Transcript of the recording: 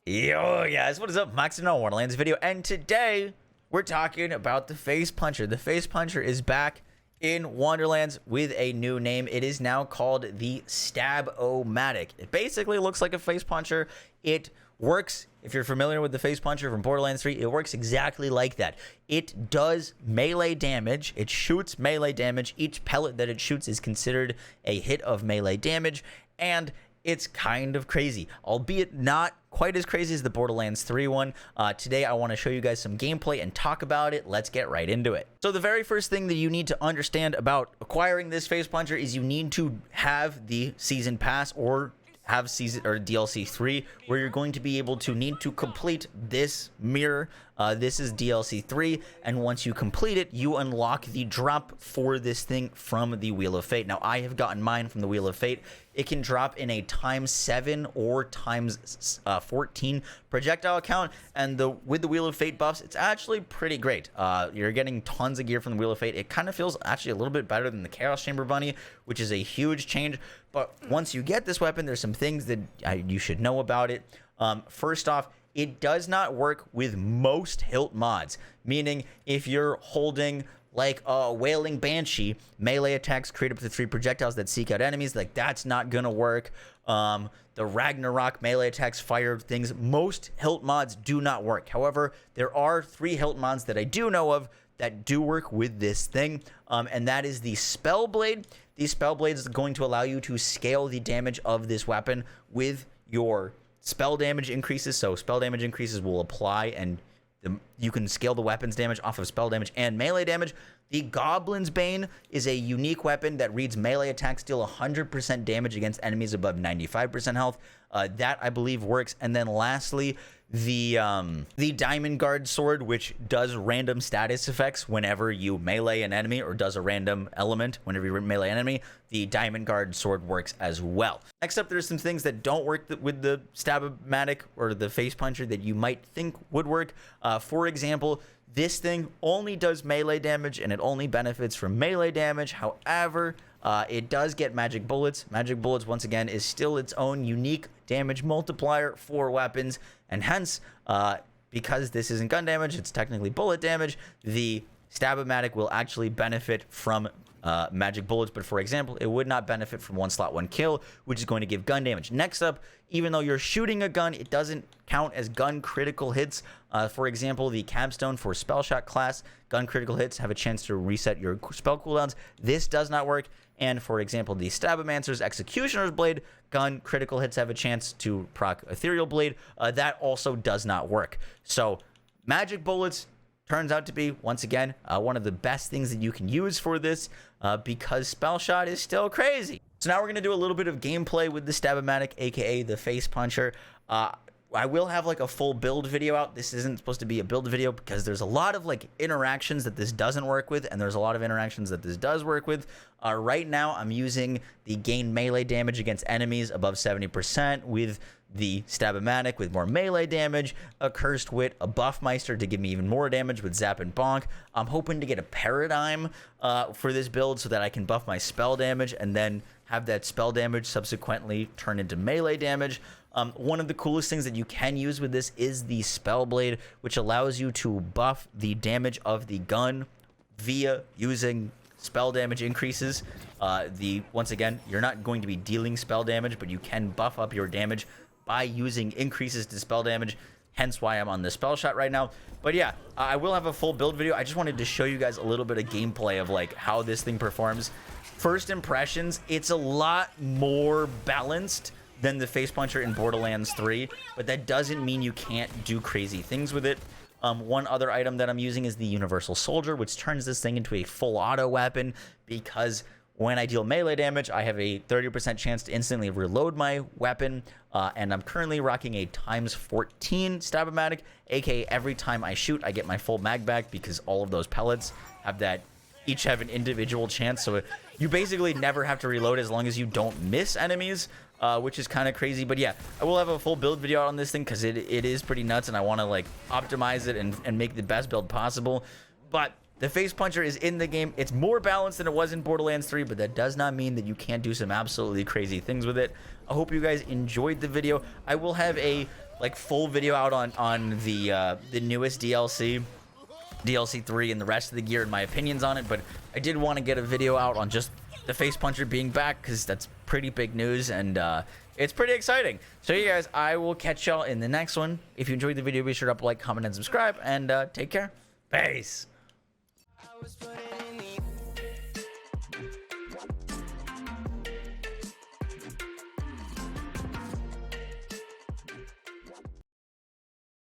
Yo guys, what is up? Moxsy on Wonderlands video, and today we're talking about the Face Puncher. The Face Puncher is back in Wonderlands with a new name. It is now called the Stab-O-Matic. It basically looks like a Face Puncher. It works, if you're familiar with the Face Puncher from Borderlands 3, it works exactly like that. It does melee damage. It shoots melee damage. Each pellet that it shoots is considered a hit of melee damage, and it's kind of crazy, albeit not quite as crazy as the Borderlands 3 one. Today, I want to show you guys some gameplay and talk about it. Let's get right into it. So the very first thing that you need to understand about acquiring this Face Puncher is you need to have the Season Pass or have season or DLC 3, where you're going to be able to need to complete this mirror. This is DLC 3, and once you complete it, you unlock the drop for this thing from the Wheel of Fate. Now, I have gotten mine from the Wheel of Fate. It can drop in a ×7 or ×14 projectile count, and with the Wheel of Fate buffs, it's actually pretty great. You're getting tons of gear from the Wheel of Fate. It kind of feels actually a little bit better than the Chaos Chamber Bunny, which is a huge change. But once you get this weapon, there's some things that you should know about it. First off, it does not work with most hilt mods, meaning if you're holding like a Wailing Banshee, melee attacks create up to 3 projectiles that seek out enemies. Like, that's not gonna work. The Ragnarok melee attacks fire things. Most hilt mods do not work. However, there are 3 hilt mods that I do know of that do work with this thing, and that is the Spell Blade. The Spell Blade is going to allow you to scale the damage of this weapon with your spell damage increases. So spell damage increases will apply, and you can scale the weapon's damage off of spell damage and melee damage. The Goblin's Bane is a unique weapon that reads melee attacks deal 100% damage against enemies above 95% health. That, I believe, works. And then lastly, the Diamond Guard Sword, which does random status effects whenever you melee an enemy, or does a random element whenever you melee an enemy. The Diamond Guard Sword works as well. Next up, there's some things that don't work with the Stab-O-Matic or the Face Puncher that you might think would work. For example, this thing only does melee damage, and it only benefits from melee damage. However, it does get magic bullets. Magic bullets, once again, is still its own unique damage multiplier for weapons, and hence, because this isn't gun damage, it's technically bullet damage, the Stab-O-Matic will actually benefit from magic bullets, but for example, it would not benefit from 1 slot 1 kill, which is going to give gun damage. Next up, even though you're shooting a gun, it doesn't count as gun critical hits. For example, the Capstone for Spell Shot class, gun critical hits have a chance to reset your spell cooldowns. This does not work. And for example, the Stab-O-Mancer's Executioner's Blade, gun critical hits have a chance to proc Ethereal Blade. That also does not work. So magic bullets turns out to be, once again, one of the best things that you can use for this, because Spell Shot is still crazy. So now we're going to do a little bit of gameplay with the Stab-O-Matic, aka the Face Puncher. I will have like a full build video out. This isn't supposed to be a build video because there's a lot of like interactions that this doesn't work with, and there's a lot of interactions that this does work with. Right now, I'm using the gain melee damage against enemies above 70% with the Stab-O-Matic with more melee damage, a Cursed Wit, a Buffmeister to give me even more damage with Zap and Bonk. I'm hoping to get a Paradigm for this build so that I can buff my spell damage and then have that spell damage subsequently turn into melee damage. One of the coolest things that you can use with this is the Spell Blade, which allows you to buff the damage of the gun via using spell damage increases. Once again, you're not going to be dealing spell damage, but you can buff up your damage by using increases to spell damage, hence why I'm on the Spell Shot right now. But yeah, I will have a full build video. I just wanted to show you guys a little bit of gameplay of like how this thing performs. First impressions, it's a lot more balanced than the Face Puncher in Borderlands 3, but that doesn't mean you can't do crazy things with it. One other item that I'm using is the Universal Soldier, which turns this thing into a full auto weapon, because when I deal melee damage, I have a 30% chance to instantly reload my weapon, and I'm currently rocking a ×14 Stab-O-Matic, aka every time I shoot, I get my full mag back, because all of those pellets have that, each have an individual chance, so you basically never have to reload as long as you don't miss enemies, which is kind of crazy. But yeah, I will have a full build video on this thing because it is pretty nuts, and I want to like optimize it and make the best build possible. But the Face Puncher is in the game. It's more balanced than it was in Borderlands 3, but that does not mean that you can't do some absolutely crazy things with it. I hope you guys enjoyed the video. I will have a like full video out on the newest DLC, DLC 3, and the rest of the gear and my opinions on it. But I did want to get a video out on just the Face Puncher being back, because that's pretty big news, and it's pretty exciting. So you guys, I will catch y'all in the next one. If you enjoyed the video, be sure to like, comment, and subscribe, and take care. Peace.